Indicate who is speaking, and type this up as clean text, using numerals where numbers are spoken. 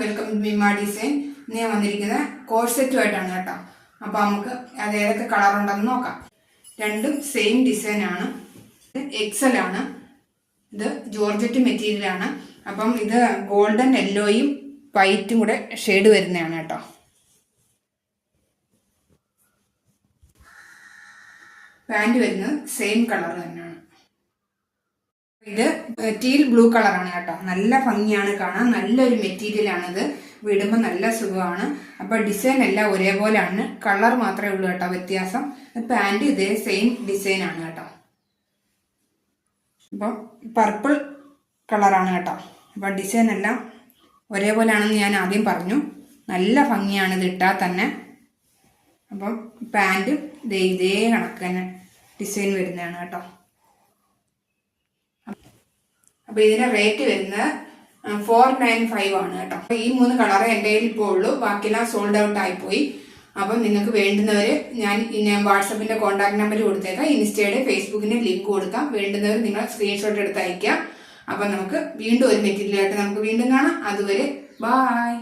Speaker 1: Welcome to മിമ design. ഇന്ന് ഞാൻ വന്നിരിക്കുന്നത് കോഴ്സെറ്റുമായിട്ടാണ് കേട്ടോ. അപ്പോൾ നമുക്ക് അത് ഏതൊക്കെ കളർ ഉണ്ടെന്ന് നോക്കാം. രണ്ടും സെയിം ഡിസൈൻ ആണ്. എക്സൽ ആണ്. ഇത് ജോർജറ്റ് മെറ്റീരിയൽ ആണ്. അപ്പം ഇത് ഗോൾഡൻ യെല്ലോയും വൈറ്റും കൂടെ ഷെയ്ഡ് വരുന്നതാണ് കേട്ടോ. പാൻറ് വരുന്നത് സെയിം കളർ തന്നെയാണ്. ഇത് ടീൽ ബ്ലൂ കളറാണ് കേട്ടോ. നല്ല ഭംഗിയാണ് കാണാൻ. നല്ലൊരു മെറ്റീരിയൽ ആണിത്. വിടുമ്പോൾ നല്ല സുഖമാണ്. അപ്പൊ ഡിസൈൻ എല്ലാം ഒരേപോലെയാണ്. കളർ മാത്രമേ ഉള്ളൂ കേട്ടോ വ്യത്യാസം. പാൻറ് ഇതേ സെയിം ഡിസൈൻ ആണ് കേട്ടോ. അപ്പം പർപ്പിൾ കളറാണ് കേട്ടോ. അപ്പം ഡിസൈൻ എല്ലാം ഒരേപോലെയാണെന്ന് ഞാൻ ആദ്യം പറഞ്ഞു. നല്ല ഭംഗിയാണ് ഇത് ഇട്ടാൽ തന്നെ. അപ്പം പാൻറ് ഇതേ കണക്ക് തന്നെ ഡിസൈൻ വരുന്നതാണ് കേട്ടോ. അപ്പോൾ ഇതിന്റെ റേറ്റ് വരുന്നത് 495 ആണ് കേട്ടോ. ഈ 3 കളറ് എൻ്റെ കയ്യിൽ ഇപ്പോൾ ഉള്ളൂ. ബാക്കിയെല്ലാം സോൾഡ് ഔട്ട് ആയിപ്പോയി. അപ്പം നിങ്ങൾക്ക് വേണ്ടുന്നവർ ഞാൻ വാട്സപ്പിന്റെ കോൺടാക്ട് നമ്പർ കൊടുത്തേക്കാം. ഇൻസ്റ്റയുടെ ഫേസ്ബുക്കിന്റെ ലിങ്ക് കൊടുക്കാം. വേണ്ടുന്നവർ നിങ്ങൾ സ്ക്രീൻഷോട്ട് എടുത്ത് അയക്കാം. അപ്പം നമുക്ക് വീണ്ടും ഒരു മെറ്റീരിയലായിട്ട് നമുക്ക് വീണ്ടും കാണാം. അതുവരെ ബായ്.